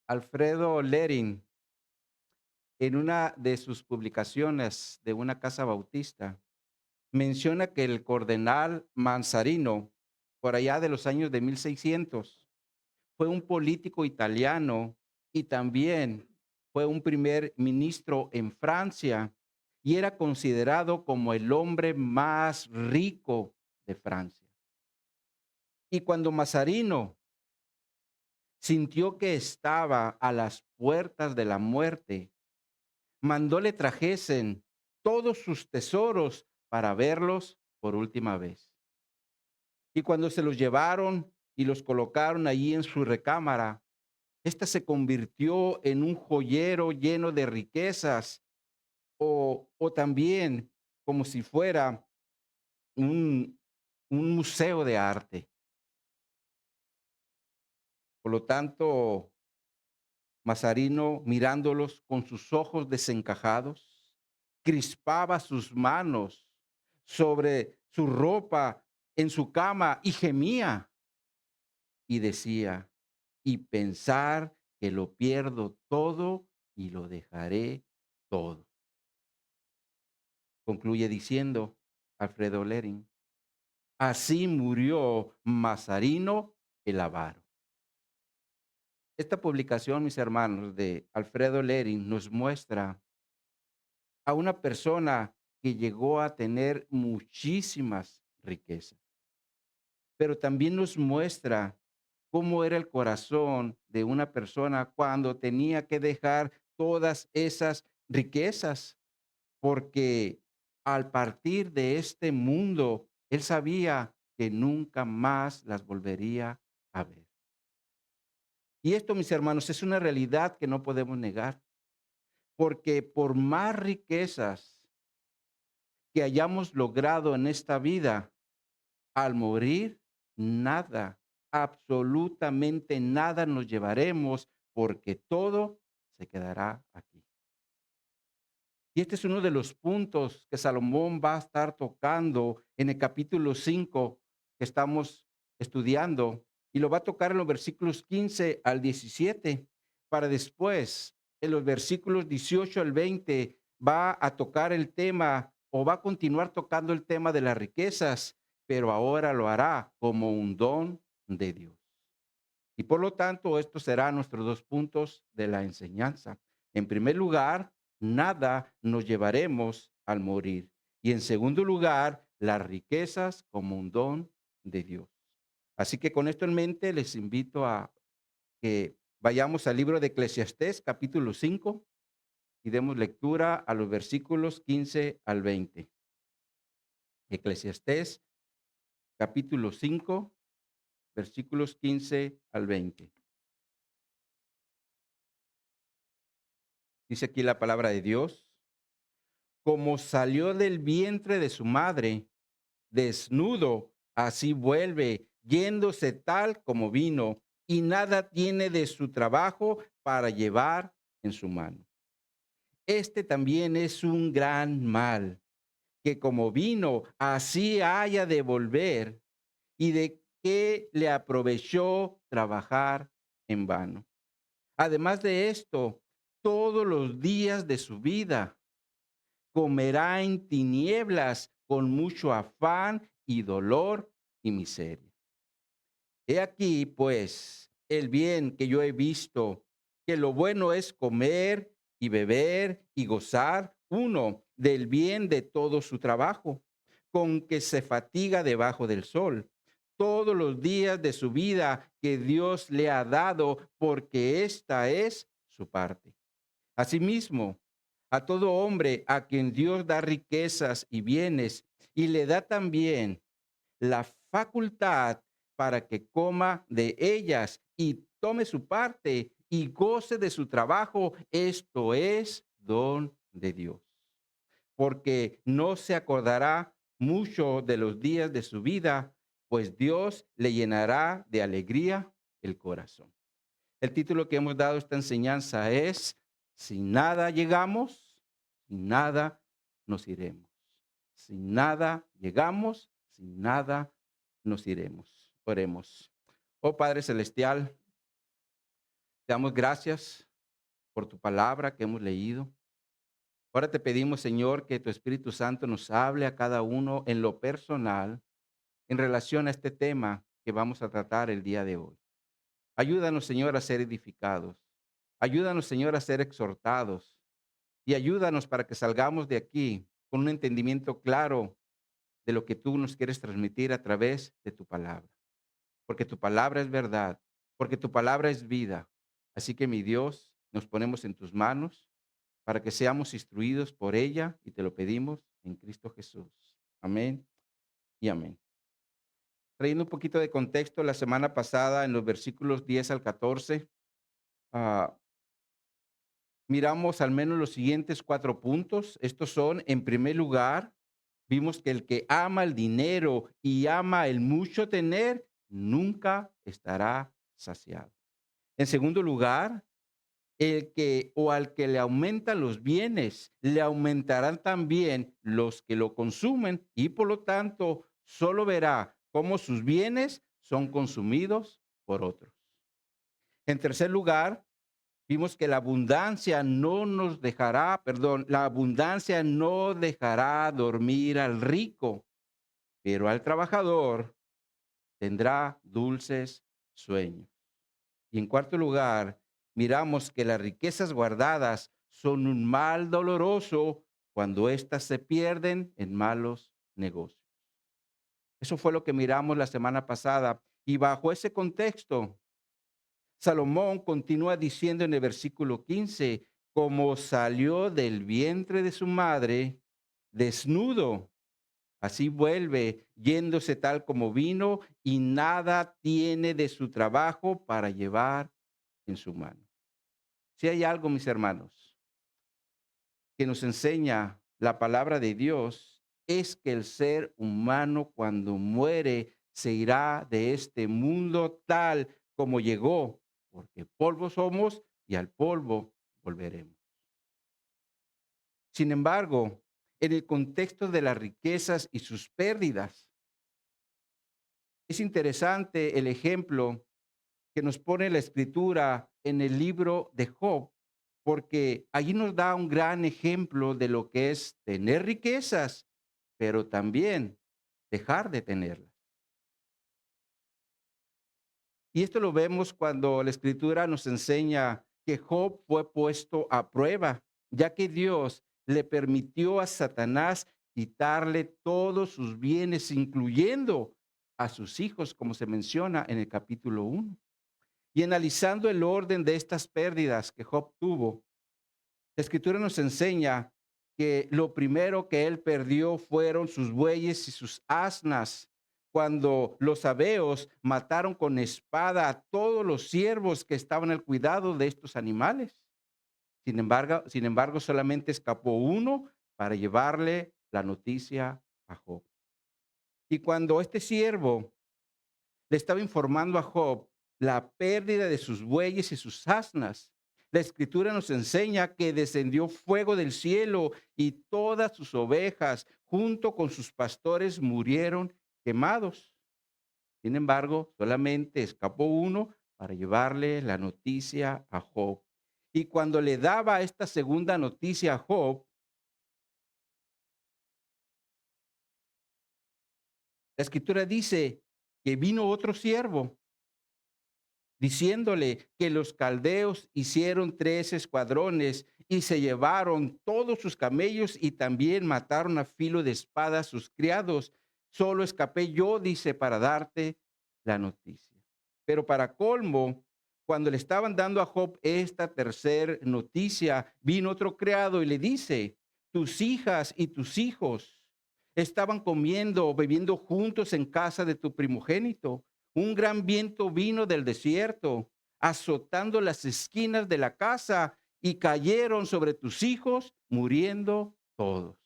Alfredo Lering, en una de sus publicaciones de una casa bautista, menciona que el cardenal Manzarino, por allá de los años de 1600, fue un político italiano y también fue un primer ministro en Francia y era considerado como el hombre más rico de Francia. Y cuando Mazarino sintió que estaba a las puertas de la muerte, mandó le trajesen todos sus tesoros para verlos por última vez. Y cuando se los llevaron y los colocaron allí en su recámara, esta se convirtió en un joyero lleno de riquezas o también como si fuera un, un museo de arte. Por lo tanto, Mazarino, mirándolos con sus ojos desencajados, crispaba sus manos sobre su ropa en su cama y gemía y decía, y pensar que lo pierdo todo y lo dejaré todo. Concluye diciendo Alfredo Lering, así murió Mazarino el avaro. Esta publicación, mis hermanos, de Alfredo Lering nos muestra a una persona que llegó a tener muchísimas riquezas, pero también nos muestra cómo era el corazón de una persona cuando tenía que dejar todas esas riquezas, porque al partir de este mundo, él sabía que nunca más las volvería a ver. Y esto, mis hermanos, es una realidad que no podemos negar, porque por más riquezas que hayamos logrado en esta vida, al morir, nada, absolutamente nada nos llevaremos, porque todo se quedará aquí. Y este es uno de los puntos que Salomón va a estar tocando en el capítulo 5 que estamos estudiando, y lo va a tocar en los versículos 15 al 17, para después, en los versículos 18 al 20, va a tocar el tema o va a continuar tocando el tema de las riquezas, pero ahora lo hará como un don de Dios. Y por lo tanto, estos serán nuestros dos puntos de la enseñanza. En primer lugar, nada nos llevaremos al morir. Y en segundo lugar, las riquezas como un don de Dios. Así que con esto en mente, les invito a que vayamos al libro de Eclesiastés, capítulo 5, y demos lectura a los versículos 15 al 20. Eclesiastés, capítulo 5, versículos 15 al 20. Dice aquí la palabra de Dios: como salió del vientre de su madre, desnudo, así vuelve, yéndose tal como vino, y nada tiene de su trabajo para llevar en su mano. Este también es un gran mal, que como vino, así haya de volver, y de qué le aprovechó trabajar en vano. Además de esto, todos los días de su vida comerá en tinieblas con mucho afán y dolor y miseria. He aquí, pues, el bien que yo he visto, que lo bueno es comer y beber y gozar uno del bien de todo su trabajo, con que se fatiga debajo del sol, todos los días de su vida que Dios le ha dado, porque esta es su parte. Asimismo, a todo hombre a quien Dios da riquezas y bienes y le da también la facultad para que coma de ellas y tome su parte y goce de su trabajo, esto es don de Dios. Porque no se acordará mucho de los días de su vida, pues Dios le llenará de alegría el corazón. El título que hemos dado a esta enseñanza es: sin nada llegamos, sin nada nos iremos. Sin nada llegamos, sin nada nos iremos. Oremos. Oh Padre Celestial, Te damos gracias por tu palabra que hemos leído. Ahora te pedimos, Señor, que tu Espíritu Santo nos hable a cada uno en lo personal en relación a este tema que vamos a tratar el día de hoy. Ayúdanos, Señor, a ser edificados. Ayúdanos, Señor, a ser exhortados. Y ayúdanos para que salgamos de aquí con un entendimiento claro de lo que tú nos quieres transmitir a través de tu palabra. Porque tu palabra es verdad, porque tu palabra es vida. Así que, mi Dios, nos ponemos en tus manos para que seamos instruidos por ella y te lo pedimos en Cristo Jesús. Amén y amén. Trayendo un poquito de contexto, la semana pasada en los versículos 10 al 14, ah, miramos al menos los siguientes 4 puntos. Estos son, en primer lugar, vimos que el que ama el dinero y ama el mucho tener, nunca estará saciado. En segundo lugar, el que o al que le aumentan los bienes, le aumentarán también los que lo consumen y por lo tanto solo verá cómo sus bienes son consumidos por otros. En tercer lugar, vimos que la abundancia no nos dejará, perdón, la abundancia no dejará dormir al rico, pero al trabajador tendrá dulces sueños. Y en cuarto lugar, miramos que las riquezas guardadas son un mal doloroso cuando éstas se pierden en malos negocios. Eso fue lo que miramos la semana pasada. Y bajo ese contexto, Salomón continúa diciendo en el versículo 15, como salió del vientre de su madre, desnudo, así vuelve, yéndose tal como vino, y nada tiene de su trabajo para llevar en su mano. Si hay algo, mis hermanos, que nos enseña la palabra de Dios, es que el ser humano cuando muere se irá de este mundo tal como llegó, porque polvo somos y al polvo volveremos. Sin embargo, en el contexto de las riquezas y sus pérdidas, es interesante el ejemplo que nos pone la escritura en el libro de Job, porque allí nos da un gran ejemplo de lo que es tener riquezas, pero también dejar de tenerlas. Y esto lo vemos cuando la escritura nos enseña que Job fue puesto a prueba, ya que Dios le permitió a Satanás quitarle todos sus bienes, incluyendo a sus hijos, como se menciona en el capítulo 1. Y analizando el orden de estas pérdidas que Job tuvo, la escritura nos enseña que lo primero que él perdió fueron sus bueyes y sus asnas, cuando los sabeos mataron con espada a todos los siervos que estaban al cuidado de estos animales. Sin embargo, solamente escapó uno para llevarle la noticia a Job. Y cuando este siervo le estaba informando a Job la pérdida de sus bueyes y sus asnas, la escritura nos enseña que descendió fuego del cielo y todas sus ovejas junto con sus pastores murieron quemados. Sin embargo, solamente escapó uno para llevarle la noticia a Job. Y cuando le daba esta segunda noticia a Job, la escritura dice que vino otro siervo diciéndole que los caldeos hicieron 3 escuadrones y se llevaron todos sus camellos y también mataron a filo de espada a sus criados. Solo escapé yo, dice, para darte la noticia. Pero para colmo, cuando le estaban dando a Job esta tercera noticia, vino otro criado y le dice, tus hijas y tus hijos estaban comiendo o bebiendo juntos en casa de tu primogénito. Un gran viento vino del desierto, azotando las esquinas de la casa y cayeron sobre tus hijos, muriendo todos.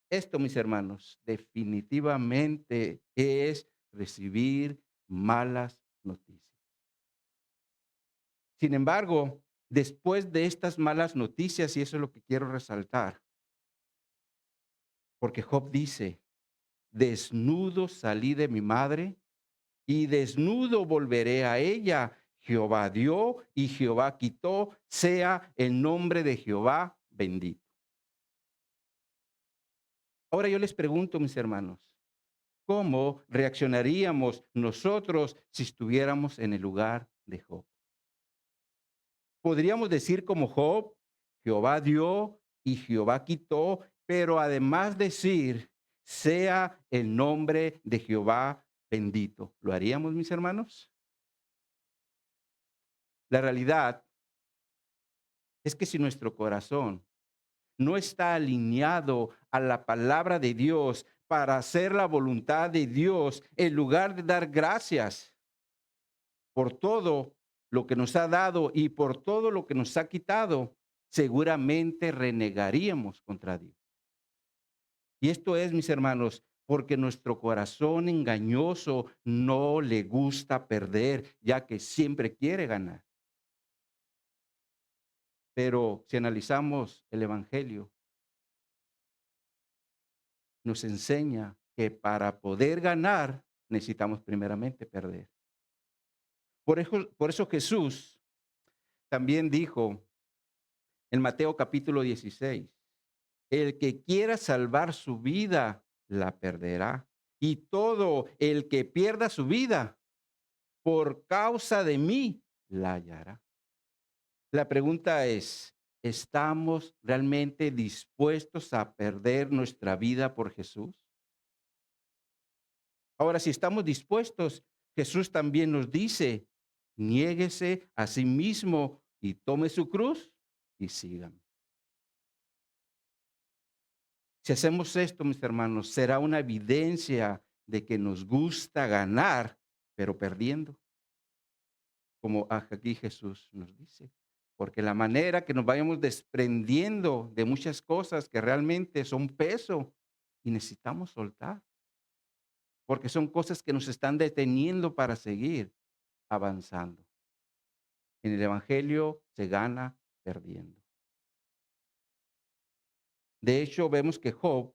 Esto, mis hermanos, definitivamente es recibir malas noticias. Sin embargo, después de estas malas noticias, y eso es lo que quiero resaltar, porque Job dice, desnudo salí de mi madre y desnudo volveré a ella. Jehová dio y Jehová quitó, sea el nombre de Jehová bendito. Ahora yo les pregunto, mis hermanos, ¿cómo reaccionaríamos nosotros si estuviéramos en el lugar de Job? Podríamos decir como Job, Jehová dio y Jehová quitó, pero además decir, sea el nombre de Jehová bendito. ¿Lo haríamos, mis hermanos? La realidad es que si nuestro corazón no está alineado a la palabra de Dios para hacer la voluntad de Dios, en lugar de dar gracias por todo lo que nos ha dado y por todo lo que nos ha quitado, seguramente renegaríamos contra Dios. Y esto es, mis hermanos, porque nuestro corazón engañoso no le gusta perder, ya que siempre quiere ganar. Pero si analizamos el Evangelio, nos enseña que para poder ganar necesitamos primeramente perder. Por eso Jesús también dijo en Mateo capítulo 16, el que quiera salvar su vida, la perderá. Y todo el que pierda su vida por causa de mí, la hallará. La pregunta es, ¿estamos realmente dispuestos a perder nuestra vida por Jesús? Ahora, si estamos dispuestos, Jesús también nos dice, niéguese a sí mismo y tome su cruz y sígame. Si hacemos esto, mis hermanos, será una evidencia de que nos gusta ganar, pero perdiendo, como aquí Jesús nos dice. Porque la manera que nos vayamos desprendiendo de muchas cosas que realmente son peso y necesitamos soltar, porque son cosas que nos están deteniendo para seguir avanzando. En el Evangelio se gana perdiendo. De hecho, vemos que Job,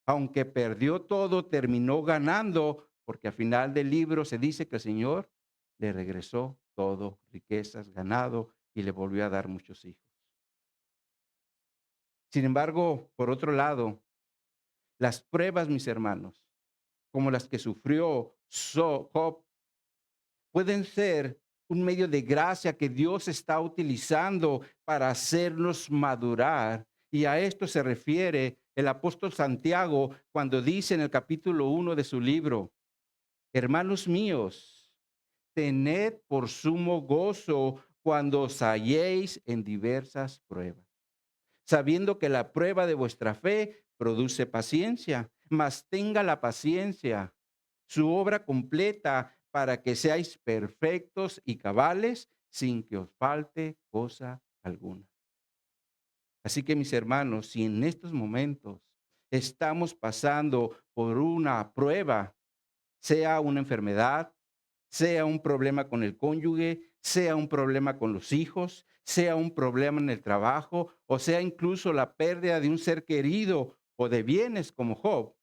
aunque perdió todo, terminó ganando, porque al final del libro se dice que el Señor le regresó todo, riquezas, ganado, y le volvió a dar muchos hijos. Sin embargo, por otro lado, las pruebas, mis hermanos, como las que sufrió Job, pueden ser un medio de gracia que Dios está utilizando para hacernos madurar. Y a esto se refiere el apóstol Santiago cuando dice en el capítulo 1 de su libro, hermanos míos, tened por sumo gozo cuando os halléis en diversas pruebas, sabiendo que la prueba de vuestra fe produce paciencia, mas tenga la paciencia su obra completa para que seáis perfectos y cabales sin que os falte cosa alguna. Así que mis hermanos, si en estos momentos estamos pasando por una prueba, sea una enfermedad, sea un problema con el cónyuge, sea un problema con los hijos, sea un problema en el trabajo, o sea incluso la pérdida de un ser querido o de bienes como Job,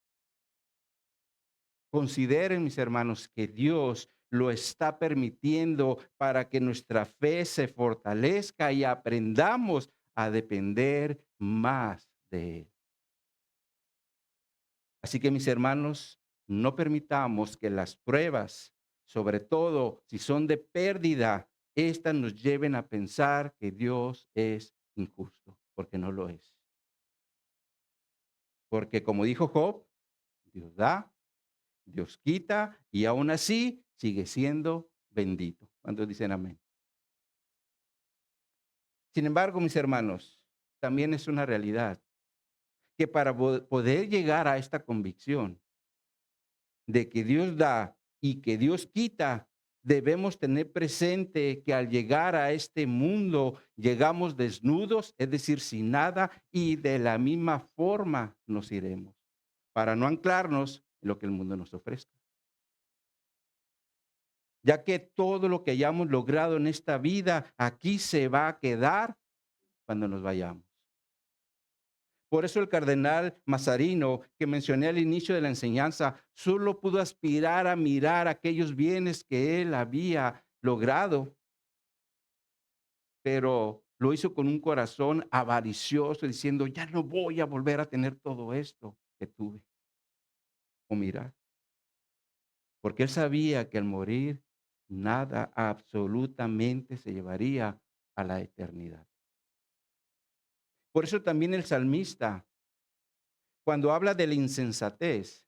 consideren, mis hermanos, que Dios lo está permitiendo para que nuestra fe se fortalezca y aprendamos a depender más de Él. Así que, mis hermanos, no permitamos que las pruebas, sobre todo si son de pérdida, estas nos lleven a pensar que Dios es injusto, porque no lo es. Porque como dijo Job, Dios da, Dios quita y aún así sigue siendo bendito. ¿Cuántos dicen amén? Sin embargo, mis hermanos, también es una realidad que para poder llegar a esta convicción de que Dios da y que Dios quita, debemos tener presente que al llegar a este mundo llegamos desnudos, es decir, sin nada, y de la misma forma nos iremos, para no anclarnos en lo que el mundo nos ofrezca. Ya que todo lo que hayamos logrado en esta vida aquí se va a quedar cuando nos vayamos. Por eso el cardenal Mazarino, que mencioné al inicio de la enseñanza, solo pudo aspirar a mirar aquellos bienes que él había logrado, pero lo hizo con un corazón avaricioso, diciendo, ya no voy a volver a tener todo esto que tuve o mirar, porque él sabía que al morir nada absolutamente se llevaría a la eternidad. Por eso también el salmista, cuando habla de la insensatez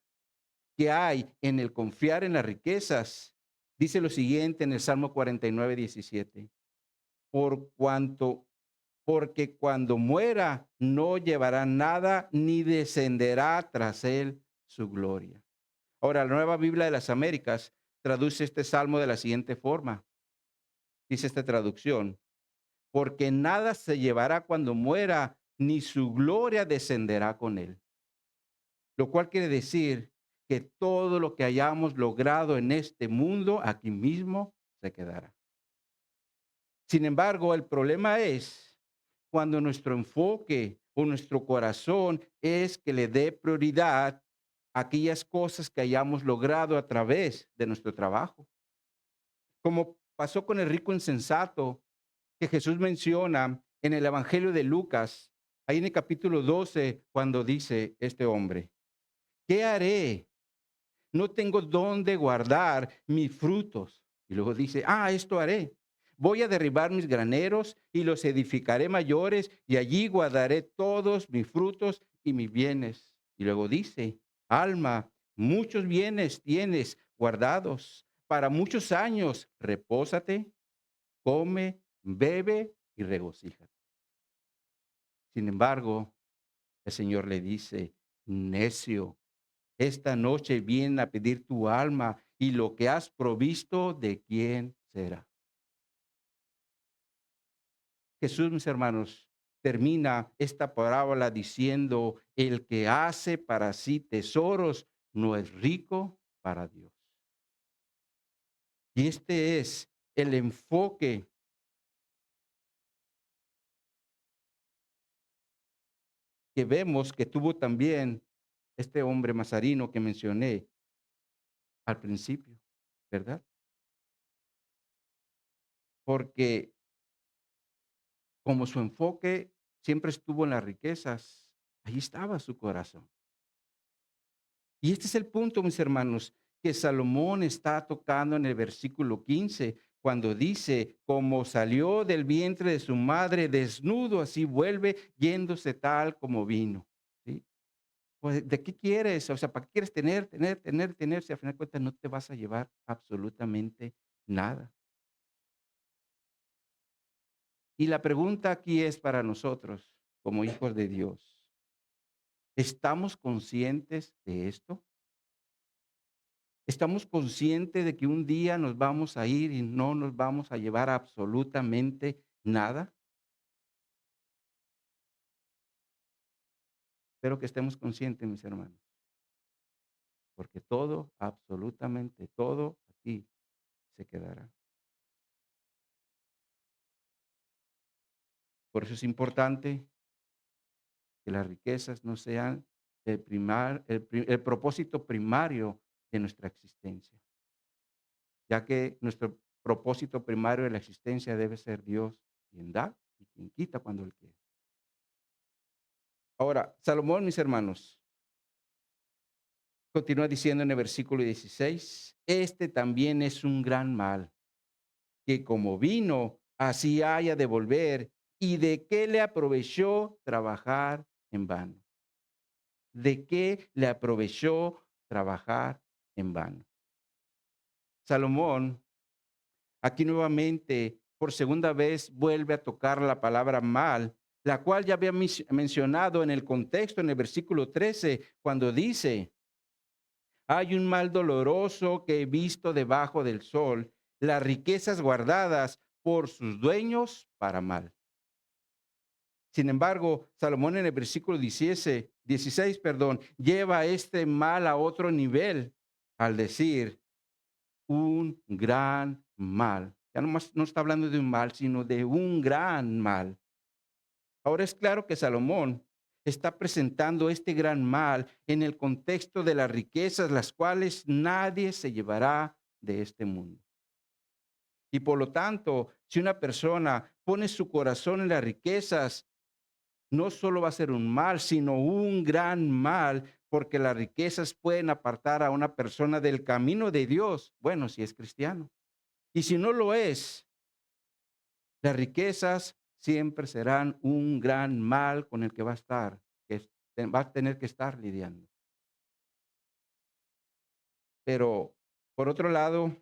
que hay en el confiar en las riquezas, dice lo siguiente en el Salmo 49:17: por cuanto porque cuando muera no llevará nada ni descenderá tras él su gloria. Ahora, la Nueva Biblia de las Américas traduce este salmo de la siguiente forma. Dice esta traducción: porque nada se llevará cuando muera, ni su gloria descenderá con él. Lo cual quiere decir que todo lo que hayamos logrado en este mundo, aquí mismo, se quedará. Sin embargo, el problema es cuando nuestro enfoque o nuestro corazón es que le dé prioridad a aquellas cosas que hayamos logrado a través de nuestro trabajo. Como pasó con el rico insensato que Jesús menciona en el Evangelio de Lucas, ahí en el capítulo 12, cuando dice este hombre, ¿qué haré? No tengo dónde guardar mis frutos. Y luego dice, esto haré. Voy a derribar mis graneros y los edificaré mayores y allí guardaré todos mis frutos y mis bienes. Y luego dice, alma, muchos bienes tienes guardados para muchos años. Repósate, come, bebe y regocíjate. Sin embargo, el Señor le dice, necio, esta noche vienen a pedir tu alma y lo que has provisto, ¿de quién será? Jesús, mis hermanos, termina esta parábola diciendo, el que hace para sí tesoros no es rico para Dios. Y este es el enfoque que vemos que tuvo también este hombre Mazarino que mencioné al principio, ¿verdad? Porque como su enfoque siempre estuvo en las riquezas, ahí estaba su corazón. Y este es el punto, mis hermanos, que Salomón está tocando en el versículo 15, cuando dice, como salió del vientre de su madre desnudo, así vuelve yéndose tal como vino. ¿Sí? Pues, ¿de qué quieres? O sea, ¿para qué quieres tener, si al final de cuentas no te vas a llevar absolutamente nada? Y la pregunta aquí es para nosotros, como hijos de Dios. ¿Estamos conscientes de esto? ¿Estamos conscientes de que un día nos vamos a ir y no nos vamos a llevar absolutamente nada? Espero que estemos conscientes, mis hermanos, porque todo, absolutamente todo aquí se quedará. Por eso es importante que las riquezas no sean el propósito primario de nuestra existencia, ya que nuestro propósito primario de la existencia debe ser Dios, quien da y quien quita cuando Él quiere. Ahora, Salomón, mis hermanos, continúa diciendo en el versículo 16, este también es un gran mal, que como vino, así haya de volver, y de qué le aprovechó trabajar en vano. ¿De qué le aprovechó trabajar en vano? Salomón, aquí nuevamente, por segunda vez, vuelve a tocar la palabra mal, la cual ya había mencionado en el contexto, en el versículo 13, cuando dice, hay un mal doloroso que he visto debajo del sol, las riquezas guardadas por sus dueños para mal. Sin embargo, Salomón en el versículo 16, lleva este mal a otro nivel al decir un gran mal. Ya no está hablando de un mal, sino de un gran mal. Ahora es claro que Salomón está presentando este gran mal en el contexto de las riquezas, las cuales nadie se llevará de este mundo. Y por lo tanto, si una persona pone su corazón en las riquezas, no solo va a ser un mal, sino un gran mal, porque las riquezas pueden apartar a una persona del camino de Dios, bueno, si es cristiano. Y si no lo es, las riquezas siempre serán un gran mal con el que va a estar, va a tener que estar lidiando. Pero, por otro lado,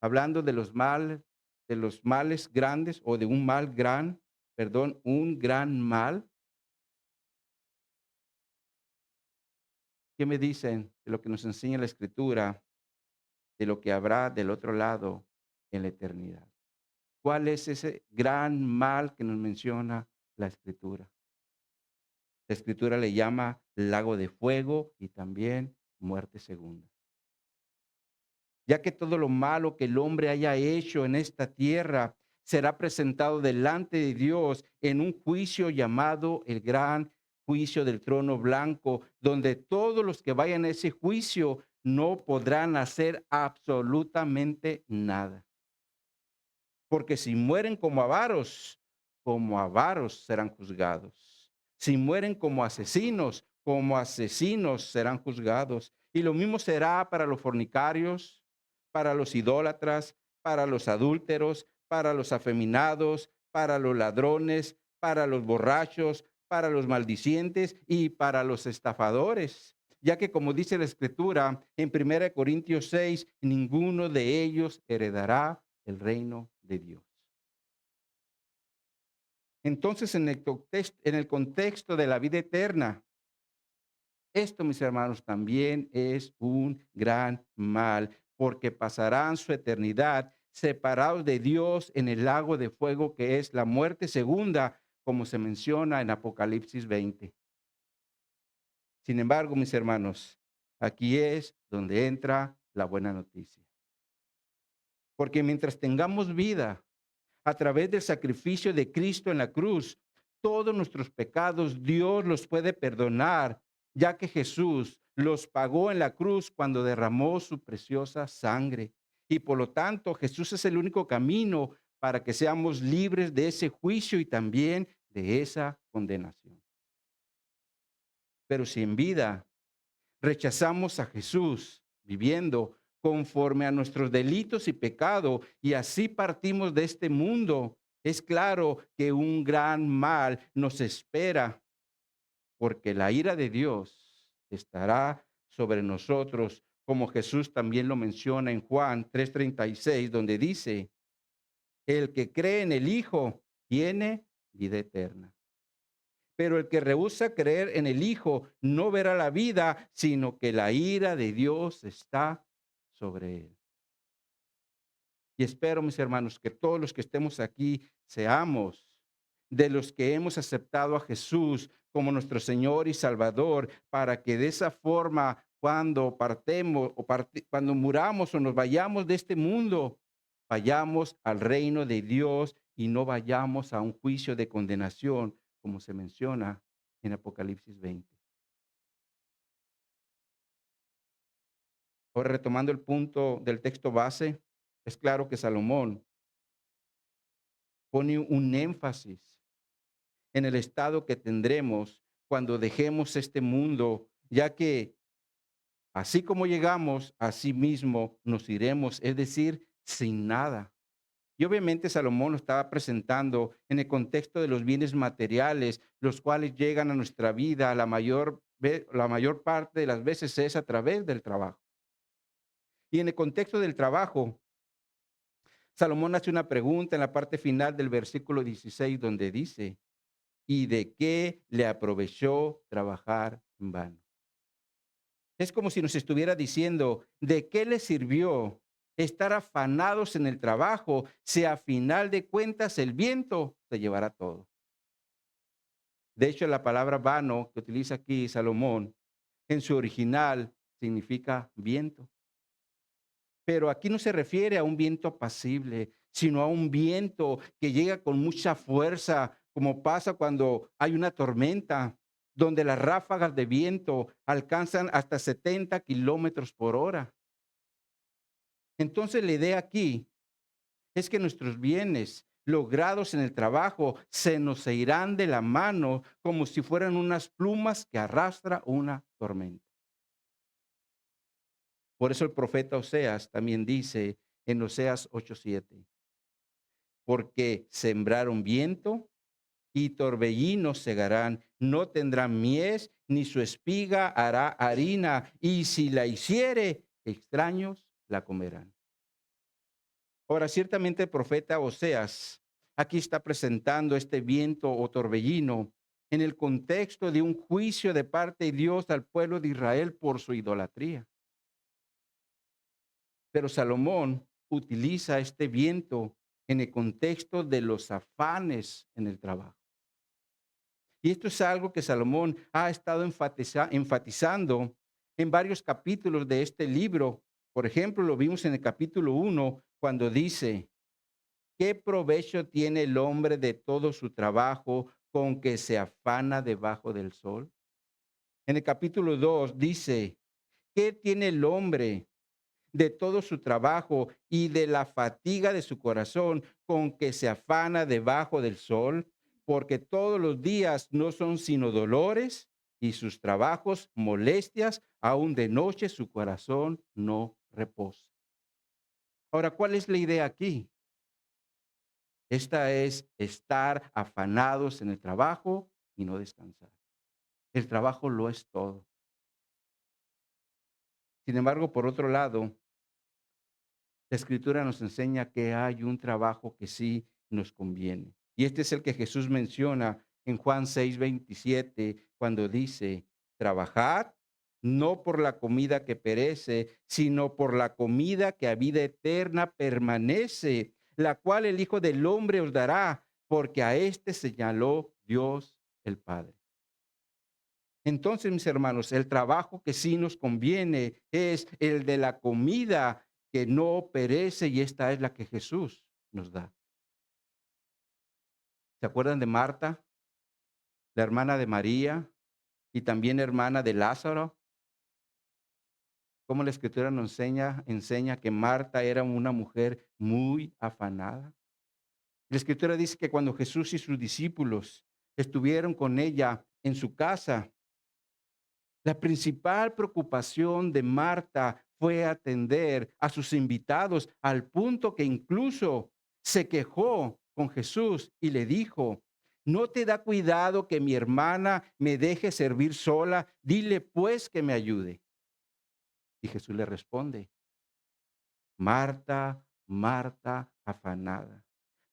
hablando de los males grandes o de un mal gran, perdón, un gran mal, ¿qué me dicen de lo que nos enseña la Escritura, de lo que habrá del otro lado en la eternidad? ¿Cuál es ese gran mal que nos menciona la Escritura? La Escritura le llama lago de fuego y también muerte segunda. Ya que todo lo malo que el hombre haya hecho en esta tierra será presentado delante de Dios en un juicio llamado el gran juicio del trono blanco, donde todos los que vayan a ese juicio no podrán hacer absolutamente nada. Porque si mueren como avaros serán juzgados. Si mueren como asesinos serán juzgados. Y lo mismo será para los fornicarios, para los idólatras, para los adúlteros, para los afeminados, para los ladrones, para los borrachos, para los maldicientes y para los estafadores. Ya que como dice la Escritura en 1 Corintios 6, ninguno de ellos heredará el reino de Dios. Entonces, en el contexto de la vida eterna, esto, mis hermanos, también es un gran mal, porque pasarán su eternidad separados de Dios en el lago de fuego que es la muerte segunda, como se menciona en Apocalipsis 20. Sin embargo, mis hermanos, aquí es donde entra la buena noticia. Porque mientras tengamos vida, a través del sacrificio de Cristo en la cruz, todos nuestros pecados Dios los puede perdonar, ya que Jesús los pagó en la cruz cuando derramó su preciosa sangre. Y por lo tanto, Jesús es el único camino para que seamos libres de ese juicio y también de esa condenación. Pero si en vida rechazamos a Jesús viviendo conforme a nuestros delitos y pecado y así partimos de este mundo, es claro que un gran mal nos espera porque la ira de Dios estará sobre nosotros, como Jesús también lo menciona en Juan 3:36, donde dice, el que cree en el Hijo tiene vida eterna. Pero el que rehúsa creer en el Hijo no verá la vida, sino que la ira de Dios está sobre él. Y espero, mis hermanos, que todos los que estemos aquí seamos de los que hemos aceptado a Jesús como nuestro Señor y Salvador, para que de esa forma, cuando partemos o cuando muramos o nos vayamos de este mundo, vayamos al reino de Dios y no vayamos a un juicio de condenación, como se menciona en Apocalipsis 20. Ahora, retomando el punto del texto base, es claro que Salomón pone un énfasis en el estado que tendremos cuando dejemos este mundo, ya que así como llegamos, así mismo nos iremos, es decir, sin nada. Y obviamente Salomón lo estaba presentando en el contexto de los bienes materiales, los cuales llegan a nuestra vida la mayor parte de las veces es a través del trabajo. Y en el contexto del trabajo, Salomón hace una pregunta en la parte final del versículo 16, donde dice, ¿y de qué le aprovechó trabajar en vano? Es como si nos estuviera diciendo, ¿de qué le sirvió estar afanados en el trabajo si a final de cuentas el viento se llevará todo? De hecho, la palabra vano que utiliza aquí Salomón en su original significa viento. Pero aquí no se refiere a un viento apacible, sino a un viento que llega con mucha fuerza, como pasa cuando hay una tormenta, donde las ráfagas de viento alcanzan hasta 70 kilómetros por hora. Entonces la idea aquí es que nuestros bienes logrados en el trabajo se nos irán de la mano como si fueran unas plumas que arrastra una tormenta. Por eso el profeta Oseas también dice en Oseas 8:7, porque sembraron viento y torbellinos segarán, no tendrán mies, ni su espiga hará harina, y si la hiciere, extraños la comerán. Ahora, ciertamente el profeta Oseas aquí está presentando este viento o torbellino en el contexto de un juicio de parte de Dios al pueblo de Israel por su idolatría. Pero Salomón utiliza este viento en el contexto de los afanes en el trabajo. Y esto es algo que Salomón ha estado enfatizando en varios capítulos de este libro. Por ejemplo, lo vimos en el capítulo 1 cuando dice, ¿qué provecho tiene el hombre de todo su trabajo con que se afana debajo del sol? En el capítulo 2 dice, ¿qué tiene el hombre de todo su trabajo y de la fatiga de su corazón con que se afana debajo del sol? Porque todos los días no son sino dolores y sus trabajos molestias, aún de noche su corazón no reposa. Ahora, ¿cuál es la idea aquí? Esta es estar afanados en el trabajo y no descansar. El trabajo lo es todo. Sin embargo, por otro lado, la Escritura nos enseña que hay un trabajo que sí nos conviene. Y este es el que Jesús menciona en Juan 6:27, cuando dice, trabajad no por la comida que perece, sino por la comida que a vida eterna permanece, la cual el Hijo del Hombre os dará, porque a este señaló Dios el Padre. Entonces, mis hermanos, el trabajo que sí nos conviene es el de la comida que no perece y esta es la que Jesús nos da. ¿Se acuerdan de Marta, la hermana de María y también hermana de Lázaro? Cómo la Escritura nos enseña que Marta era una mujer muy afanada. La Escritura dice que cuando Jesús y sus discípulos estuvieron con ella en su casa, la principal preocupación de Marta fue atender a sus invitados al punto que incluso se quejó con Jesús y le dijo, ¿no te da cuidado que mi hermana me deje servir sola? Dile pues que me ayude. Y Jesús le responde, Marta, Marta, afanada,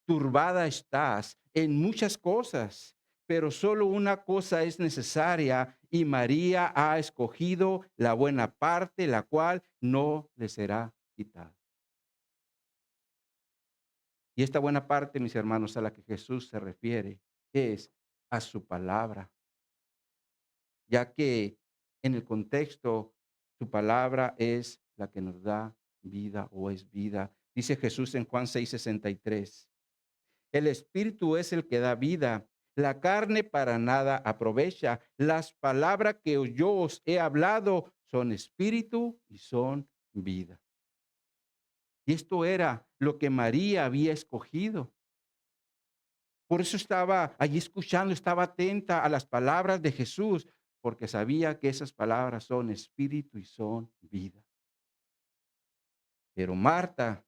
turbada estás en muchas cosas, pero solo una cosa es necesaria y María ha escogido la buena parte, la cual no le será quitada. Y esta buena parte, mis hermanos, a la que Jesús se refiere es a su palabra, ya que en el contexto su palabra es la que nos da vida o es vida. Dice Jesús en Juan 6:63. El espíritu es el que da vida. La carne para nada aprovecha. Las palabras que yo os he hablado son espíritu y son vida. Y esto era lo que María había escogido. Por eso estaba allí escuchando, estaba atenta a las palabras de Jesús, porque sabía que esas palabras son espíritu y son vida. Pero Marta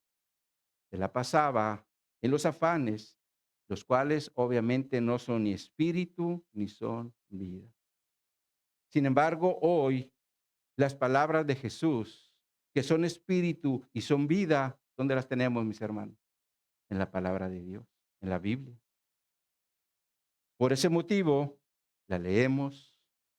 se la pasaba en los afanes, los cuales obviamente no son ni espíritu ni son vida. Sin embargo, hoy las palabras de Jesús, que son espíritu y son vida, ¿dónde las tenemos, mis hermanos? En la palabra de Dios, en la Biblia. Por ese motivo, la leemos,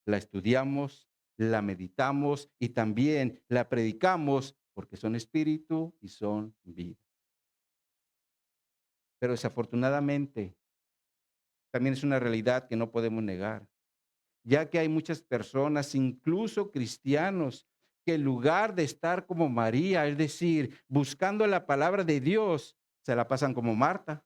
la estudiamos, la meditamos y también la predicamos porque son espíritu y son vida. Pero desafortunadamente, también es una realidad que no podemos negar, ya que hay muchas personas, incluso cristianos, que en lugar de estar como María, es decir, buscando la palabra de Dios, se la pasan como Marta,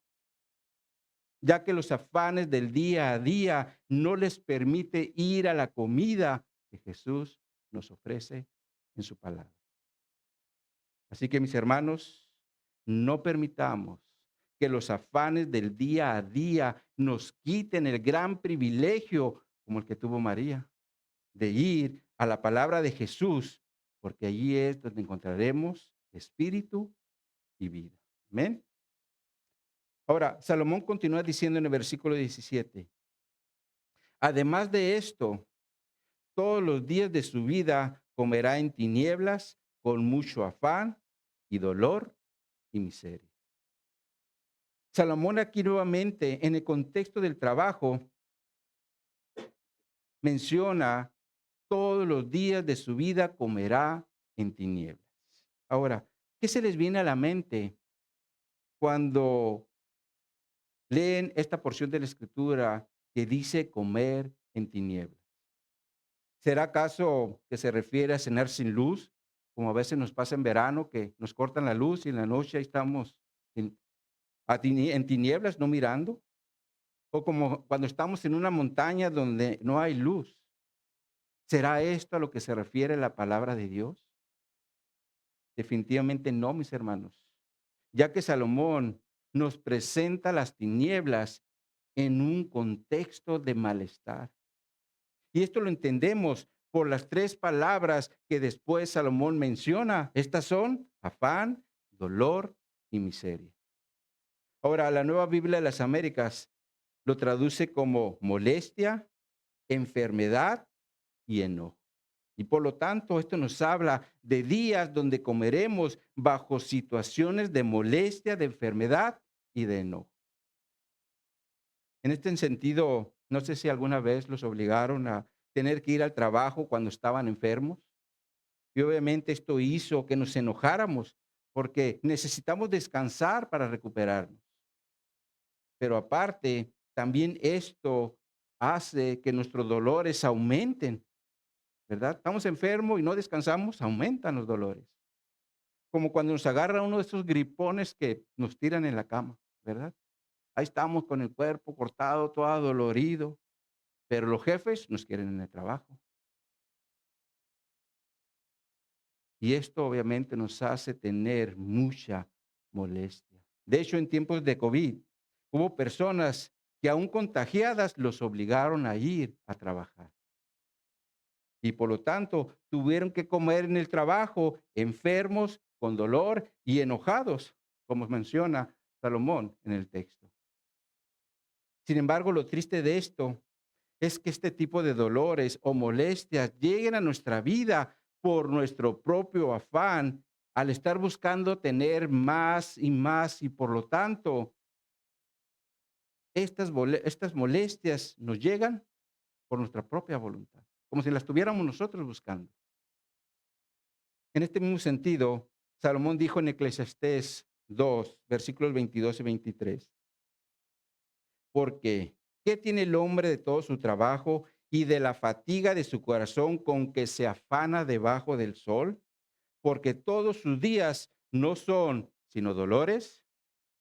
ya que los afanes del día a día no les permite ir a la comida que Jesús nos ofrece en su palabra. Así que mis hermanos, no permitamos que los afanes del día a día nos quiten el gran privilegio como el que tuvo María, de ir a la palabra de Jesús, porque allí es donde encontraremos espíritu y vida. Amén. Ahora, Salomón continúa diciendo en el versículo 17, además de esto, todos los días de su vida comerá en tinieblas con mucho afán y dolor y miseria. Salomón aquí nuevamente, en el contexto del trabajo, menciona todos los días de su vida comerá en tinieblas. Ahora, ¿qué se les viene a la mente cuando leen esta porción de la Escritura que dice comer en tinieblas? ¿Será acaso que se refiere a cenar sin luz, como a veces nos pasa en verano, que nos cortan la luz y en la noche ahí estamos en tinieblas, no mirando? O como cuando estamos en una montaña donde no hay luz. ¿Será esto a lo que se refiere la palabra de Dios? Definitivamente no, mis hermanos, ya que Salomón nos presenta las tinieblas en un contexto de malestar. Y esto lo entendemos por las tres palabras que después Salomón menciona. Estas son afán, dolor y miseria. Ahora, la Nueva Biblia de las Américas lo traduce como molestia, enfermedad y enojo. Y por lo tanto, esto nos habla de días donde comeremos bajo situaciones de molestia, de enfermedad y de enojo. En este sentido, no sé si alguna vez los obligaron a tener que ir al trabajo cuando estaban enfermos. Y obviamente esto hizo que nos enojáramos porque necesitamos descansar para recuperarnos. Pero aparte, también esto hace que nuestros dolores aumenten, ¿verdad? Estamos enfermos y no descansamos, aumentan los dolores. Como cuando nos agarra uno de esos gripones que nos tiran en la cama, ¿verdad? Ahí estamos con el cuerpo cortado, todo adolorido, pero los jefes nos quieren en el trabajo. Y esto obviamente nos hace tener mucha molestia. De hecho, en tiempos de COVID, hubo personas que aún contagiadas los obligaron a ir a trabajar. Y por lo tanto, tuvieron que comer en el trabajo, enfermos, con dolor y enojados, como menciona Salomón en el texto. Sin embargo, lo triste de esto es que este tipo de dolores o molestias lleguen a nuestra vida por nuestro propio afán, al estar buscando tener más y más, y por lo tanto, estas molestias nos llegan por nuestra propia voluntad, como si las tuviéramos nosotros buscando. En este mismo sentido, Salomón dijo en Eclesiastés 2, versículos 22 y 23, porque ¿qué tiene el hombre de todo su trabajo y de la fatiga de su corazón con que se afana debajo del sol? Porque todos sus días no son sino dolores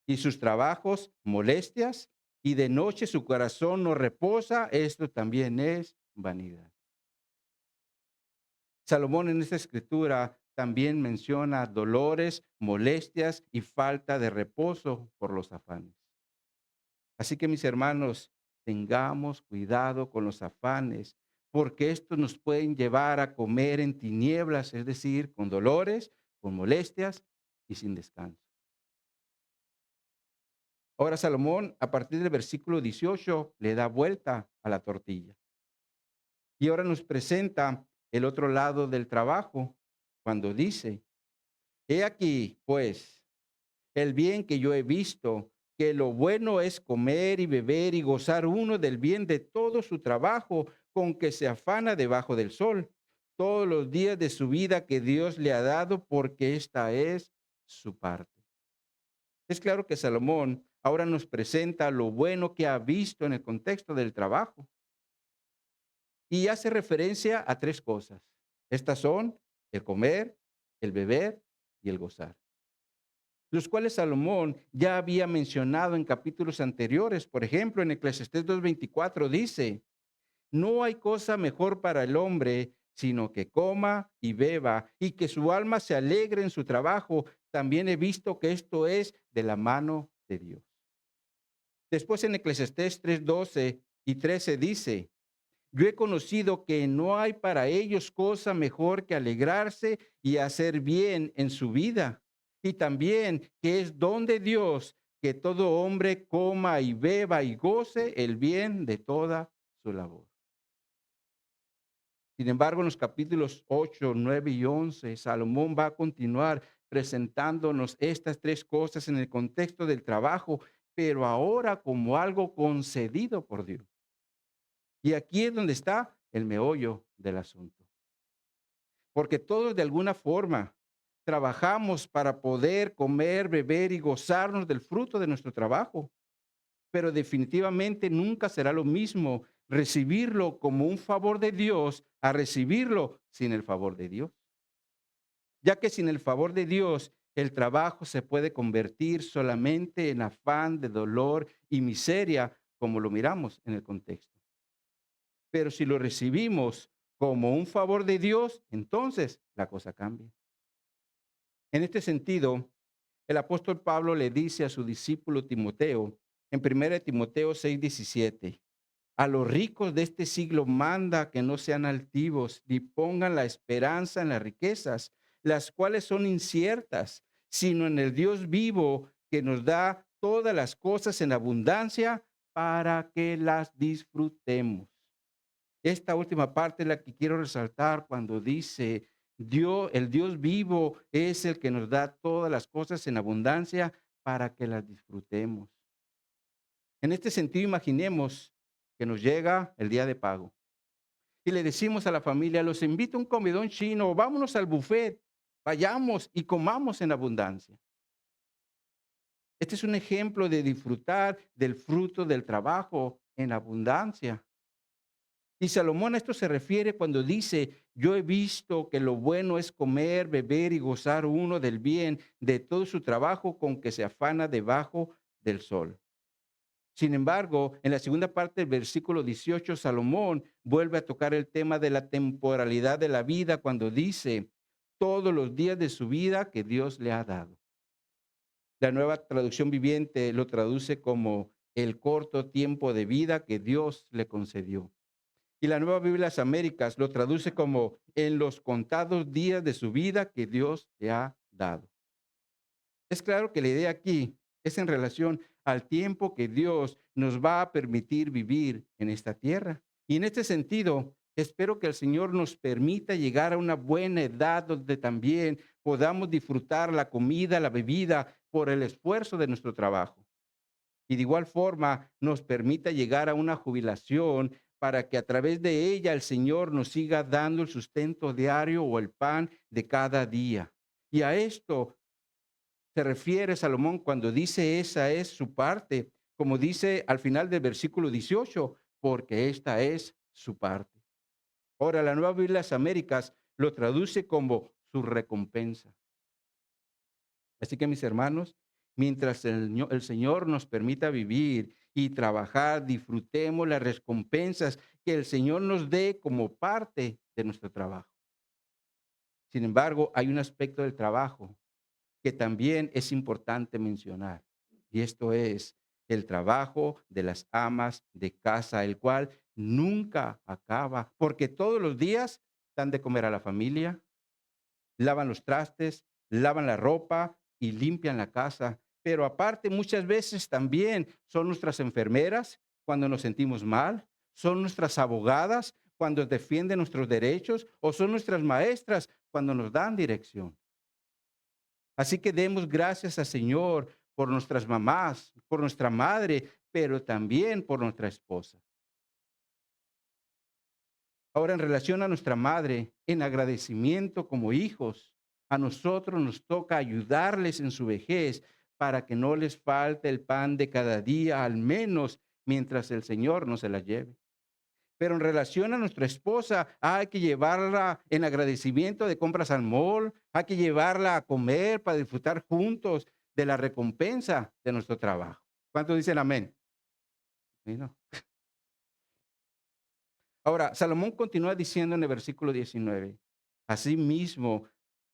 y sus trabajos molestias, y de noche su corazón no reposa. Esto también es vanidad. Salomón en esta escritura también menciona dolores, molestias y falta de reposo por los afanes. Así que mis hermanos, tengamos cuidado con los afanes, porque estos nos pueden llevar a comer en tinieblas, es decir, con dolores, con molestias y sin descanso. Ahora Salomón, a partir del versículo 18, le da vuelta a la tortilla. Y ahora nos presenta el otro lado del trabajo, cuando dice, he aquí, pues, el bien que yo he visto, que lo bueno es comer y beber y gozar uno del bien de todo su trabajo con que se afana debajo del sol, todos los días de su vida que Dios le ha dado, porque esta es su parte. Es claro que Salomón ahora nos presenta lo bueno que ha visto en el contexto del trabajo y hace referencia a tres cosas. Estas son el comer, el beber y el gozar, los cuales Salomón ya había mencionado en capítulos anteriores. Por ejemplo, en Eclesiastés 2:24 dice, no hay cosa mejor para el hombre sino que coma y beba y que su alma se alegre en su trabajo, también he visto que esto es de la mano de Dios. Después en Eclesiastés 3:12 y 13 dice, yo he conocido que no hay para ellos cosa mejor que alegrarse y hacer bien en su vida. Y también que es don de Dios que todo hombre coma y beba y goce el bien de toda su labor. Sin embargo, en los capítulos 8, 9 y 11, Salomón va a continuar presentándonos estas tres cosas en el contexto del trabajo, pero ahora como algo concedido por Dios. Y aquí es donde está el meollo del asunto. Porque todos de alguna forma trabajamos para poder comer, beber y gozarnos del fruto de nuestro trabajo. Pero definitivamente nunca será lo mismo recibirlo como un favor de Dios a recibirlo sin el favor de Dios. Ya que sin el favor de Dios, el trabajo se puede convertir solamente en afán de dolor y miseria, como lo miramos en el contexto. Pero si lo recibimos como un favor de Dios, entonces la cosa cambia. En este sentido, el apóstol Pablo le dice a su discípulo Timoteo, en 1 Timoteo 6:17, a los ricos de este siglo manda que no sean altivos, ni pongan la esperanza en las riquezas, las cuales son inciertas, sino en el Dios vivo que nos da todas las cosas en abundancia para que las disfrutemos. Esta última parte es la que quiero resaltar cuando dice, Dios, el Dios vivo es el que nos da todas las cosas en abundancia para que las disfrutemos. En este sentido, imaginemos que nos llega el día de pago y le decimos a la familia, los invito a un comedón chino, vámonos al buffet, vayamos y comamos en abundancia. Este es un ejemplo de disfrutar del fruto del trabajo en abundancia. Y Salomón a esto se refiere cuando dice, yo he visto que lo bueno es comer, beber y gozar uno del bien de todo su trabajo con que se afana debajo del sol. Sin embargo, en la segunda parte del versículo 18, Salomón vuelve a tocar el tema de la temporalidad de la vida cuando dice, todos los días de su vida que Dios le ha dado. La nueva traducción viviente lo traduce como el corto tiempo de vida que Dios le concedió. Y la Nueva Biblia de las Américas lo traduce como en los contados días de su vida que Dios le ha dado. Es claro que la idea aquí es en relación al tiempo que Dios nos va a permitir vivir en esta tierra. Y en este sentido, espero que el Señor nos permita llegar a una buena edad donde también podamos disfrutar la comida, la bebida por el esfuerzo de nuestro trabajo. Y de igual forma nos permita llegar a una jubilación para que a través de ella el Señor nos siga dando el sustento diario o el pan de cada día. Y a esto se refiere Salomón cuando dice esa es su parte, como dice al final del versículo 18, porque esta es su parte. Ahora, la Nueva Biblia de las Américas lo traduce como su recompensa. Así que mis hermanos, mientras el Señor nos permita vivir y trabajar, disfrutemos las recompensas que el Señor nos dé como parte de nuestro trabajo. Sin embargo, hay un aspecto del trabajo que también es importante mencionar, y esto es el trabajo de las amas de casa, el cual nunca acaba, porque todos los días dan de comer a la familia, lavan los trastes, lavan la ropa y limpian la casa. Pero aparte, muchas veces también son nuestras enfermeras cuando nos sentimos mal, son nuestras abogadas cuando defienden nuestros derechos o son nuestras maestras cuando nos dan dirección. Así que demos gracias al Señor por nuestras mamás, por nuestra madre, pero también por nuestra esposa. Ahora, en relación a nuestra madre, en agradecimiento como hijos, a nosotros nos toca ayudarles en su vejez para que no les falte el pan de cada día, al menos mientras el Señor no se la lleve. Pero en relación a nuestra esposa, hay que llevarla en agradecimiento de compras al mall, hay que llevarla a comer para disfrutar juntos de la recompensa de nuestro trabajo. ¿Cuántos dicen amén? Sí, ¿no? Ahora, Salomón continúa diciendo en el versículo 19, asimismo,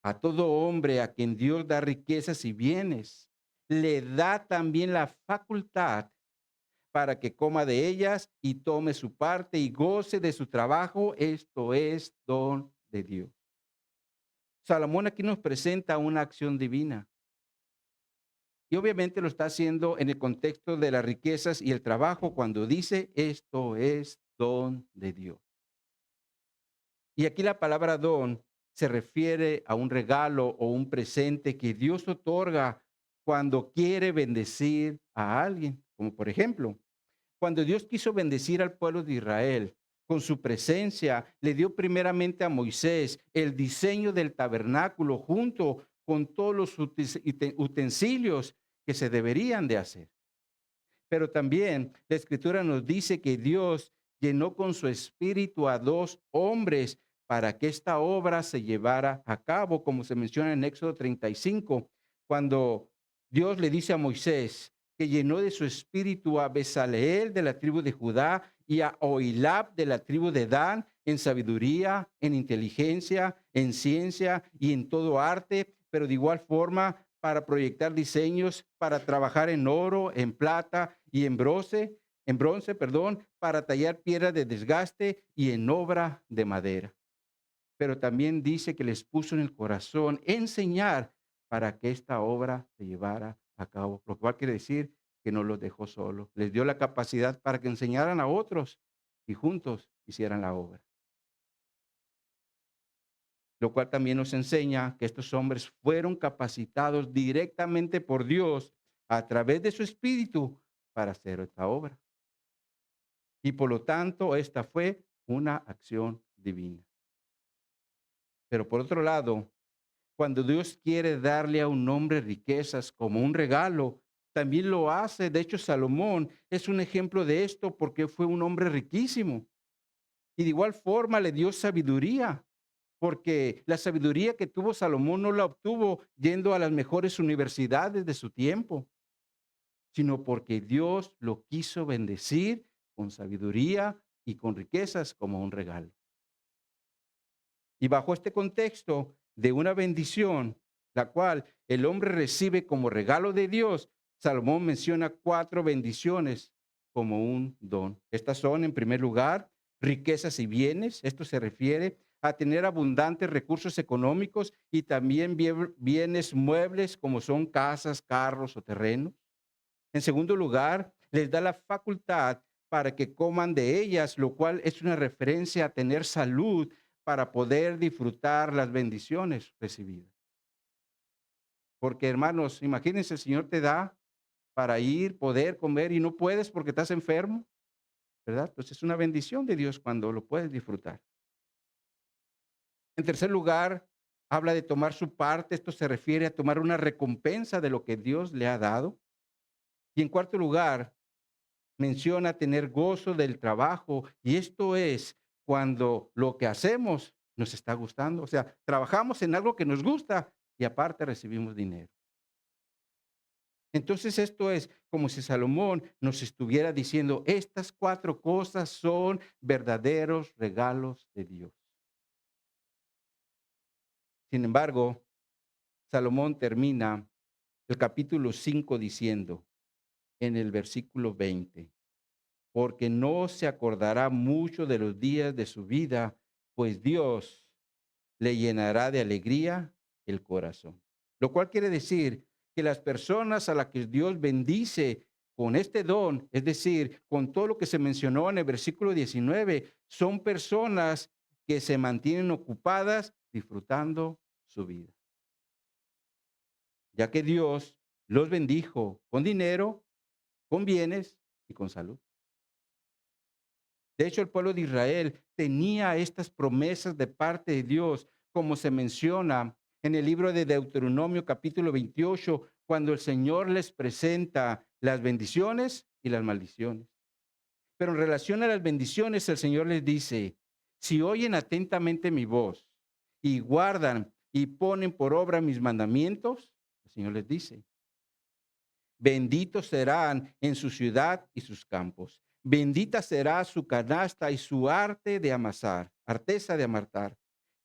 A todo hombre a quien Dios da riquezas y bienes, le da también la facultad para que coma de ellas y tome su parte y goce de su trabajo. Esto es don de Dios. Salomón aquí nos presenta una acción divina. Y obviamente lo está haciendo en el contexto de las riquezas y el trabajo cuando dice esto es don de Dios. Y aquí la palabra don se refiere a un regalo o un presente que Dios otorga cuando quiere bendecir a alguien. Como por ejemplo, cuando Dios quiso bendecir al pueblo de Israel con su presencia, le dio primeramente a Moisés el diseño del tabernáculo junto con todos los utensilios que se deberían de hacer. Pero también la escritura nos dice que Dios llenó con su espíritu a dos hombres para que esta obra se llevara a cabo, como se menciona en Éxodo 35, cuando Dios le dice a Moisés que llenó de su espíritu a Bezaleel de la tribu de Judá y a Ohilab de la tribu de Dan en sabiduría, en inteligencia, en ciencia y en todo arte, pero de igual forma para proyectar diseños, para trabajar en oro, en plata y en bronce, perdón, para tallar piedra de desgaste y en obra de madera. Pero también dice que les puso en el corazón enseñar para que esta obra se llevara a cabo. Lo cual quiere decir que no los dejó solos. Les dio la capacidad para que enseñaran a otros y juntos hicieran la obra. Lo cual también nos enseña que estos hombres fueron capacitados directamente por Dios a través de su espíritu para hacer esta obra. Y por lo tanto, esta fue una acción divina. Pero por otro lado, cuando Dios quiere darle a un hombre riquezas como un regalo, también lo hace. De hecho, Salomón es un ejemplo de esto porque fue un hombre riquísimo. Y de igual forma le dio sabiduría, porque la sabiduría que tuvo Salomón no la obtuvo yendo a las mejores universidades de su tiempo, sino porque Dios lo quiso bendecir con sabiduría y con riquezas como un regalo. Y bajo este contexto de una bendición, la cual el hombre recibe como regalo de Dios, Salomón menciona cuatro bendiciones como un don. Estas son, en primer lugar, riquezas y bienes. Esto se refiere a tener abundantes recursos económicos y también bienes muebles como son casas, carros o terrenos. En segundo lugar, les da la facultad para que coman de ellas, lo cual es una referencia a tener salud para poder disfrutar las bendiciones recibidas. Porque hermanos, imagínense, el Señor te da para ir, poder comer y no puedes porque estás enfermo, ¿verdad? Pues es una bendición de Dios cuando lo puedes disfrutar. En tercer lugar, habla de tomar su parte. Esto se refiere a tomar una recompensa de lo que Dios le ha dado. Y en cuarto lugar, menciona tener gozo del trabajo, y esto es cuando lo que hacemos nos está gustando. O sea, trabajamos en algo que nos gusta y aparte recibimos dinero. Entonces esto es como si Salomón nos estuviera diciendo, estas cuatro cosas son verdaderos regalos de Dios. Sin embargo, Salomón termina el capítulo 5 diciendo en el versículo 20, porque no se acordará mucho de los días de su vida, pues Dios le llenará de alegría el corazón. Lo cual quiere decir que las personas a las que Dios bendice con este don, es decir, con todo lo que se mencionó en el versículo 19, son personas que se mantienen ocupadas disfrutando su vida, ya que Dios los bendijo con dinero, con bienes y con salud. De hecho, el pueblo de Israel tenía estas promesas de parte de Dios, como se menciona en el libro de Deuteronomio capítulo 28, cuando el Señor les presenta las bendiciones y las maldiciones. Pero en relación a las bendiciones, el Señor les dice, si oyen atentamente mi voz y guardan y ponen por obra mis mandamientos, el Señor les dice, benditos serán en su ciudad y sus campos. Bendita será su canasta y su arte de amasar, arteza de amartar.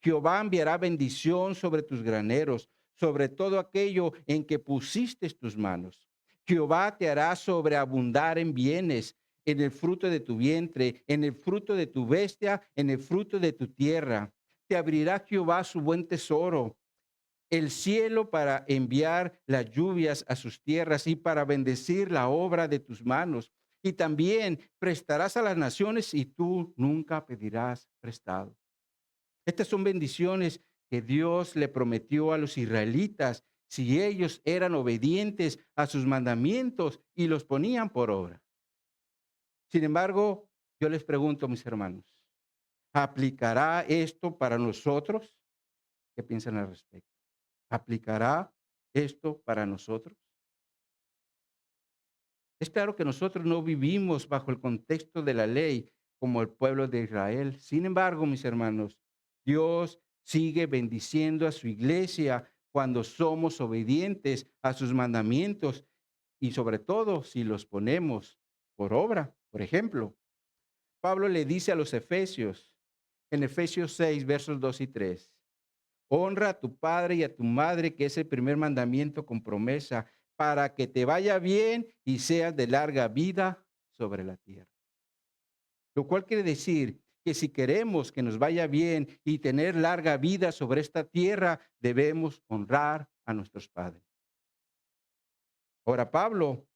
Jehová enviará bendición sobre tus graneros, sobre todo aquello en que pusiste tus manos. Jehová te hará sobreabundar en bienes, en el fruto de tu vientre, en el fruto de tu bestia, en el fruto de tu tierra. Te abrirá Jehová su buen tesoro, el cielo para enviar las lluvias a sus tierras y para bendecir la obra de tus manos. Y también prestarás a las naciones y tú nunca pedirás prestado. Estas son bendiciones que Dios le prometió a los israelitas si ellos eran obedientes a sus mandamientos y los ponían por obra. Sin embargo, yo les pregunto, mis hermanos, ¿aplicará esto para nosotros? ¿Qué piensan al respecto? ¿Aplicará esto para nosotros? Es claro que nosotros no vivimos bajo el contexto de la ley como el pueblo de Israel. Sin embargo, mis hermanos, Dios sigue bendiciendo a su iglesia cuando somos obedientes a sus mandamientos y sobre todo si los ponemos por obra. Por ejemplo, Pablo le dice a los Efesios, en Efesios 6, versos 2 y 3. Honra a tu padre y a tu madre, que es el primer mandamiento con promesa, para que te vaya bien y seas de larga vida sobre la tierra. Lo cual quiere decir que si queremos que nos vaya bien y tener larga vida sobre esta tierra, debemos honrar a nuestros padres. Ahora, Pablo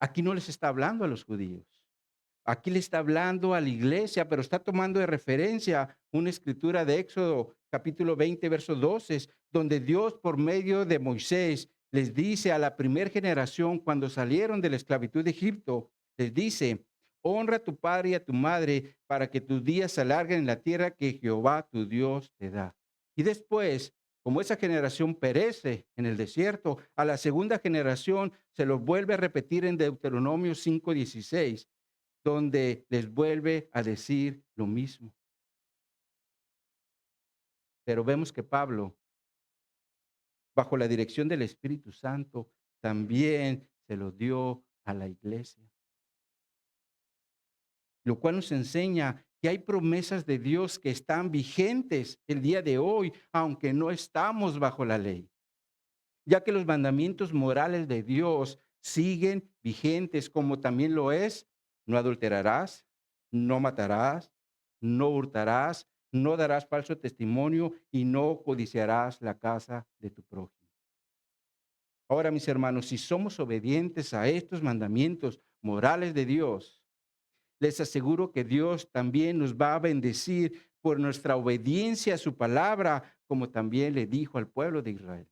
aquí no les está hablando a los judíos. Aquí le está hablando a la iglesia, pero está tomando de referencia una escritura de Éxodo capítulo 20, verso 12, donde Dios por medio de Moisés les dice a la primera generación cuando salieron de la esclavitud de Egipto, les dice, honra a tu padre y a tu madre para que tus días se alarguen en la tierra que Jehová tu Dios te da. Y después, como esa generación perece en el desierto, a la segunda generación se lo vuelve a repetir en Deuteronomio 5:16 donde les vuelve a decir lo mismo. Pero vemos que Pablo, bajo la dirección del Espíritu Santo, también se lo dio a la iglesia, lo cual nos enseña que hay promesas de Dios que están vigentes el día de hoy, aunque no estamos bajo la ley, ya que los mandamientos morales de Dios siguen vigentes, como también lo es, no adulterarás, no matarás, no hurtarás, no darás falso testimonio y no codiciarás la casa de tu prójimo. Ahora, mis hermanos, si somos obedientes a estos mandamientos morales de Dios, les aseguro que Dios también nos va a bendecir por nuestra obediencia a su palabra, como también le dijo al pueblo de Israel.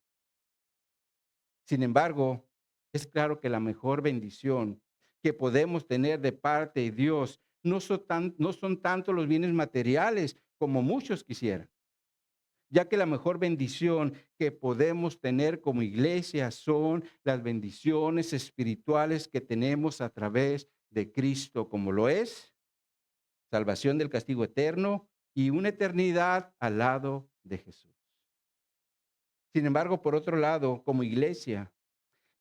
Sin embargo, es claro que la mejor bendición que podemos tener de parte de Dios no son tanto los bienes materiales como muchos quisieran, ya que la mejor bendición que podemos tener como iglesia son las bendiciones espirituales que tenemos a través de Cristo, como lo es salvación del castigo eterno y una eternidad al lado de Jesús. Sin embargo, por otro lado, como iglesia,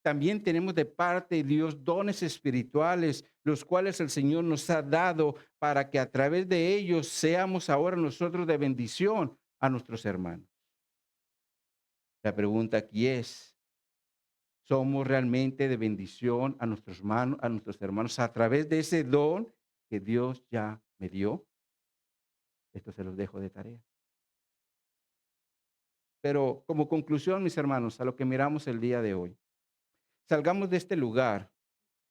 también tenemos de parte de Dios dones espirituales, los cuales el Señor nos ha dado para que a través de ellos seamos ahora nosotros de bendición a nuestros hermanos. La pregunta aquí es, ¿somos realmente de bendición a nuestros hermanos a través de ese don que Dios ya me dio? Esto se los dejo de tarea. Pero como conclusión, mis hermanos, a lo que miramos el día de hoy, salgamos de este lugar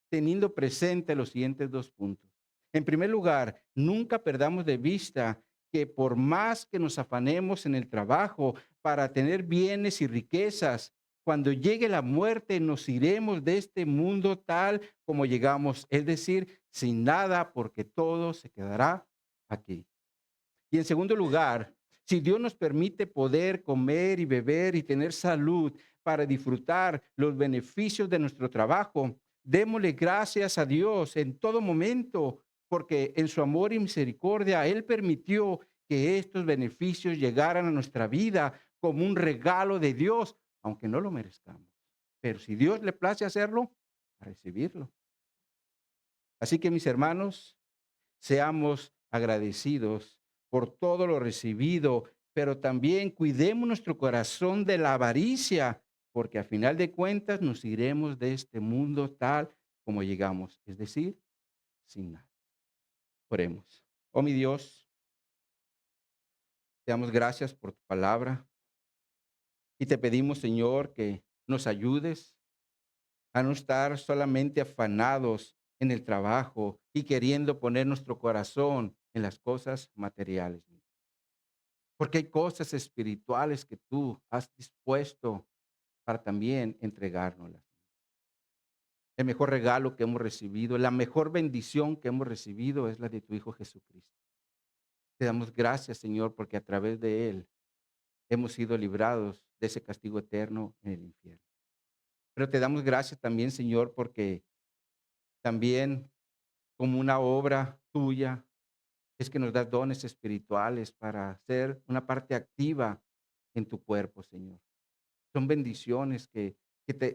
teniendo presente los siguientes dos puntos. En primer lugar, nunca perdamos de vista que por más que nos afanemos en el trabajo para tener bienes y riquezas, cuando llegue la muerte nos iremos de este mundo tal como llegamos, es decir, sin nada porque todo se quedará aquí. Y en segundo lugar, si Dios nos permite poder comer y beber y tener salud para disfrutar los beneficios de nuestro trabajo, démosle gracias a Dios en todo momento, porque en su amor y misericordia Él permitió que estos beneficios llegaran a nuestra vida como un regalo de Dios, aunque no lo merezcamos. Pero si Dios le place hacerlo, a recibirlo. Así que mis hermanos, seamos agradecidos por todo lo recibido pero también cuidemos nuestro corazón de la avaricia, porque a final de cuentas nos iremos de este mundo tal como llegamos, es decir, sin nada. Oremos. Oh mi Dios, te damos gracias por tu palabra y te pedimos, Señor, que nos ayudes a no estar solamente afanados en el trabajo y queriendo poner nuestro corazón en las cosas materiales. Porque hay cosas espirituales que tú has dispuesto para también entregárnoslas. El mejor regalo que hemos recibido, la mejor bendición que hemos recibido es la de tu Hijo Jesucristo. Te damos gracias, Señor, porque a través de Él hemos sido librados de ese castigo eterno en el infierno. Pero te damos gracias también, Señor, porque también como una obra tuya es que nos das dones espirituales para ser una parte activa en tu cuerpo, Señor. Son bendiciones que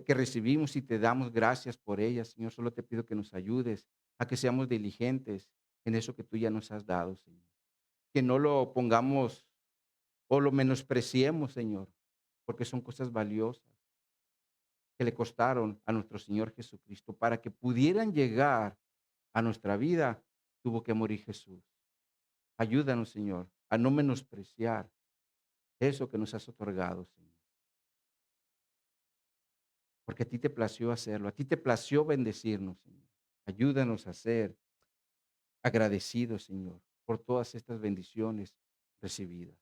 recibimos y te damos gracias por ellas, Señor. Solo te pido que nos ayudes a que seamos diligentes en eso que tú ya nos has dado, Señor. Que no lo pongamos o lo menospreciemos, Señor, porque son cosas valiosas que le costaron a nuestro Señor Jesucristo. Para que pudieran llegar a nuestra vida, tuvo que morir Jesús. Ayúdanos, Señor, a no menospreciar eso que nos has otorgado, Señor. Porque a ti te plació hacerlo, a ti te plació bendecirnos, Señor. Ayúdanos a ser agradecidos, Señor, por todas estas bendiciones recibidas.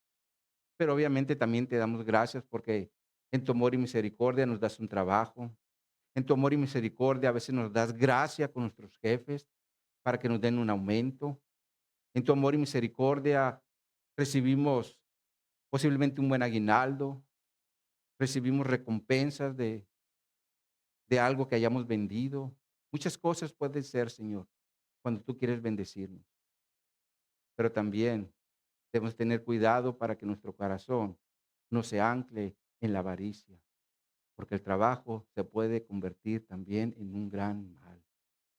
Pero obviamente también te damos gracias porque en tu amor y misericordia nos das un trabajo. En tu amor y misericordia a veces nos das gracia con nuestros jefes para que nos den un aumento. En tu amor y misericordia recibimos posiblemente un buen aguinaldo, recibimos recompensas de algo que hayamos vendido. Muchas cosas pueden ser, Señor, cuando tú quieres bendecirnos. Pero también debemos tener cuidado para que nuestro corazón no se ancle en la avaricia, porque el trabajo se puede convertir también en un gran mal,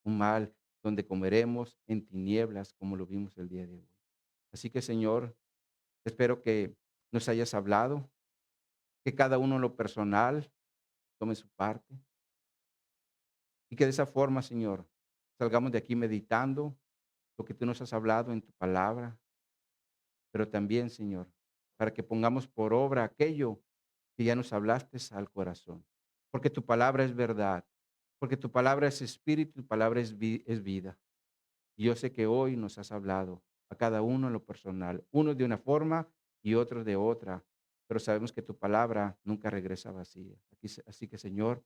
un mal donde comeremos en tinieblas como lo vimos el día de hoy. Así que, Señor, espero que nos hayas hablado, que cada uno en lo personal tome su parte y que de esa forma, Señor, salgamos de aquí meditando lo que tú nos has hablado en tu palabra, pero también, Señor, para que pongamos por obra aquello que ya nos hablaste al corazón. Porque tu palabra es verdad, porque tu palabra es espíritu, tu palabra es vida. Y yo sé que hoy nos has hablado a cada uno en lo personal, unos de una forma y otros de otra, pero sabemos que tu palabra nunca regresa vacía. Así que, Señor,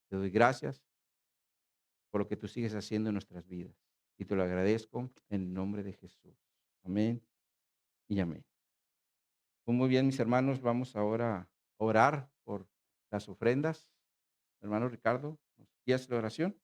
te doy gracias por lo que tú sigues haciendo en nuestras vidas. Y te lo agradezco en el nombre de Jesús. Amén y amén. Pues muy bien, mis hermanos, vamos ahora a orar por las ofrendas. Hermano Ricardo, ¿nos guías la oración?